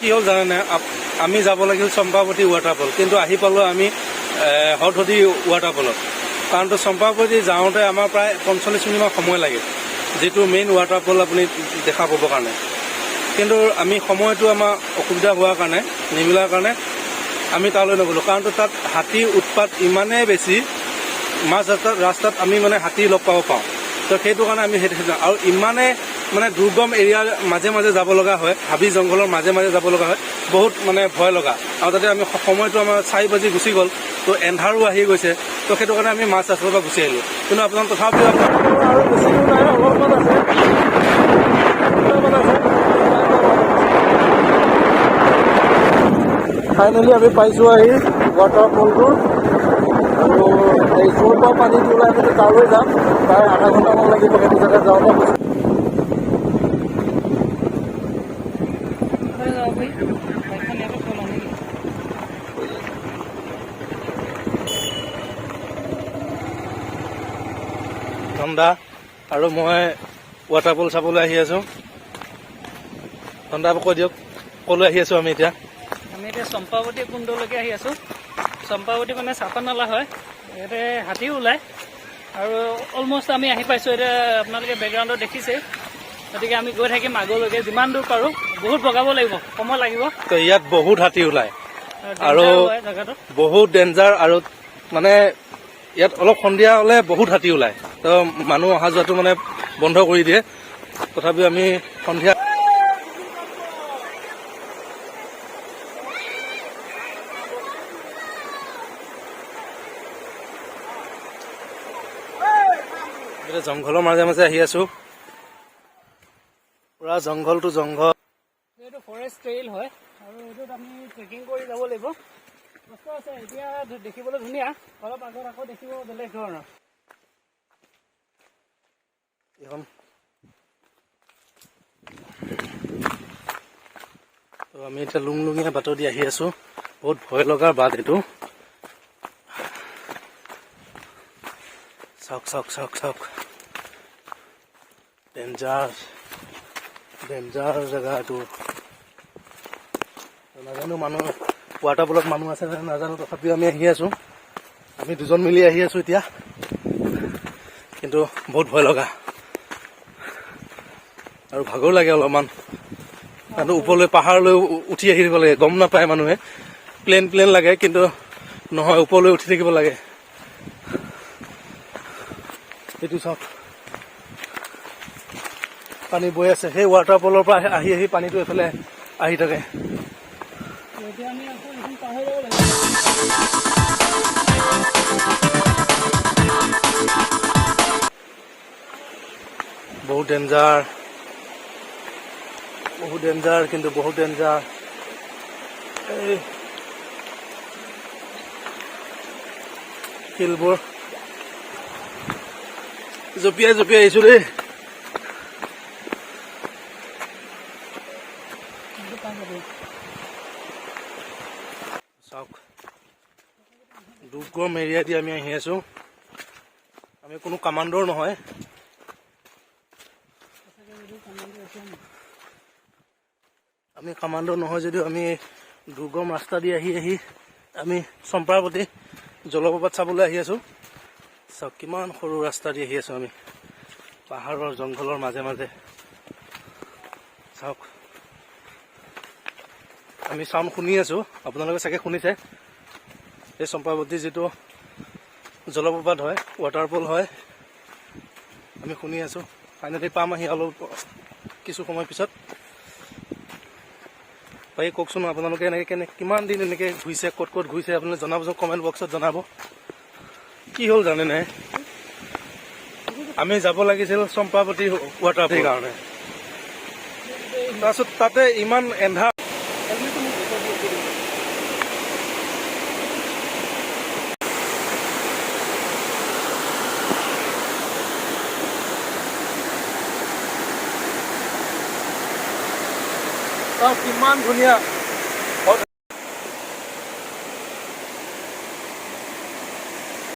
কি হ'ল জানেনে, আমি যাব লাগিল চম্পাৱতী ৱাটাৰফল, কিন্তু আহি পালোঁ আমি হদহদী ৱাটাৰফলত। কাৰণটো চম্পাৱতী যাওঁতে আমাৰ প্ৰায় 45 মিনিটমান সময় লাগে, যিটো মেইন ৱাটাৰফল আপুনি দেখা পাবৰ কাৰণে। কিন্তু আমি সময়টো আমাৰ অসুবিধা হোৱাৰ কাৰণে, নিমিলাৰ কাৰণে আমি তালৈ নগ'লোঁ। কাৰণটো তাত হাতীৰ উৎপাত ইমানেই বেছি, মাজ ৰাস্তাত আমি মানে হাতী লগ পাব পাওঁ। তো সেইটো কাৰণে আমি সেইটো আৰু ইমানে মানে দুৰ্গম এৰিয়াৰ মাজে মাজে যাব লগা হয়, হাবি জংঘলৰ মাজে মাজে যাব লগা হয়, বহুত মানে ভয় লগা। আৰু তাতে আমি সময়টো আমাৰ 4 বাজি গুচি গ'ল, তো এন্ধাৰো আহি গৈছে। তো সেইটো কাৰণে আমি মাছ ৰাস্তাৰ পৰা গুচি আহিলোঁ। কিন্তু আপোনাৰ তথাপিও আৰু বেছি দূৰ নাই, অলপমান আছে। ফাইনেলি আমি পাইছোঁ আহি ৱাটাৰফলটোৰ, আৰু এই য'ৰ পৰা পানীটো ওলাই আমি তালৈ যাম। প্ৰায় আধা ঘণ্টামান লাগিব সেইটো জেগাত যাওঁতে। ধন্দা আৰু মই ৱাটাৰফল চাবলৈ আহি আছোঁ। ধন্দা কৈ দিয়ক, ক'লৈ আহি আছোঁ আমি এতিয়া? আমি এতিয়া চম্পাৱতী কুণ্ডলৈকে আহি আছোঁ। চম্পাৱতী মানে চাপানালা হয়, ইয়াতে হাতীও ওলায়। আৰু অলমষ্ট আমি আহি পাইছোঁ। এতিয়া আপোনালোকে বেকগ্ৰাউণ্ডত দেখিছে, গতিকে আমি গৈ থাকিম আগলৈকে যিমান দূৰ পাৰোঁ। বহুত বগাব লাগিব, সময় লাগিব। তো ইয়াত বহুত হাতী ওলায় আৰু জেগাটো বহুত ডেঞ্জাৰ, আৰু মানে ইয়াত অলপ সন্ধিয়া হ'লে বহুত হাতী ওলায়। তো মানুহ অহা যোৱাটো মানে বন্ধ কৰি দিয়ে। তথাপিও আমি সন্ধিয়া জংঘলৰ মাজে মাজে আহি আছোঁ। পুৰা জংঘলটো জংঘল। এইটো ফৰেষ্ট ট্ৰেইল হয়, আৰু এইটোত আমি ট্ৰেকিং কৰি যাব লাগিব। কষ্ট আছে, এতিয়া দেখিবলৈ ধুনীয়া, অলপ আগত আকৌ দেখিব বেলেগ ধৰণৰ। আমি এতিয়া লুংলুঙীয়া বাট দি আহি আছোঁ। বহুত ভয় লগা বাট এইটো। চাওক চাওক চাওক চাওক, ডেঞ্জাৰ ডেঞ্জাৰ জেগা এইটো। নাজানো মানুহ ৱাটাৰফলত মানুহ আছে নে নাজানো, তথাপিও আমি আহি আছোঁ। আমি দুজন মিলি আহি আছোঁ এতিয়া, কিন্তু বহুত ভয় লগা আৰু ভাগৰ লাগে অলপমান। কাৰণ ওপৰলৈ পাহাৰলৈ উঠি আহি থাকিব লাগে, গম নাপায় মানুহে। প্লেন প্লেন লাগে, কিন্তু নহয়, ওপৰলৈ উঠি থাকিব লাগে। এইটো চাওক, পানী বৈ আছে। সেই ৱাটাৰফলৰ পৰা আহি আহি পানীটো এইফালে আহি থাকে। এতিয়া আমি আকৌ এইখন পাৰ হৈ যাব লাগিব। বহুত ডেঞ্জাৰ, বহুত ডেঞ্জাৰ, কিন্তু বহুত ডেঞ্জাৰ। এই শিলবোৰ জঁপিয়াই জঁপিয়াই আহিছোঁ দেই। চাওক, দুৰ্গম এৰিয়া দি আমি আহি আছোঁ। আমি কোনো কামাণ্ডৰ নহয়। আমি কামাণ্ডৰ নহয় যদিও আমি দুৰ্গম ৰাস্তা দি আহি আহি আমি চম্পাৱতী জলপ্ৰপাত চাবলৈ আহি আছোঁ। চাওক, কিমান সৰু ৰাস্তা দি আহি আছোঁ আমি, পাহাৰৰ জংঘলৰ মাজে মাজে। চাওক, আমি চাউণ্ড শুনি আছোঁ, আপোনালোকে চাগে শুনিছে। এই চম্পাৱতী যিটো জলপ্ৰপাত হয়, ৱাটাৰফল হয়, আমি শুনি আছোঁ। ফাইনেলি পাম আহি অলপ কিছু সময় পিছত। ভাই কওকচোন, আপোনালোকে এনেকৈ কিমান দিন এনেকৈ ঘূৰিছে, ক'ত ক'ত ঘূৰিছে, আপোনালোকে জনাবচোন, কমেণ্ট বক্সত জনাব। কি হ'ল জানেনে, আমি যাব লাগিছিল চম্পাৱতী ৱাটাৰফলৰ কাৰণে। তাৰপিছত তাতে ইমান এন্ধাৰ, কিমান ধুনীয়া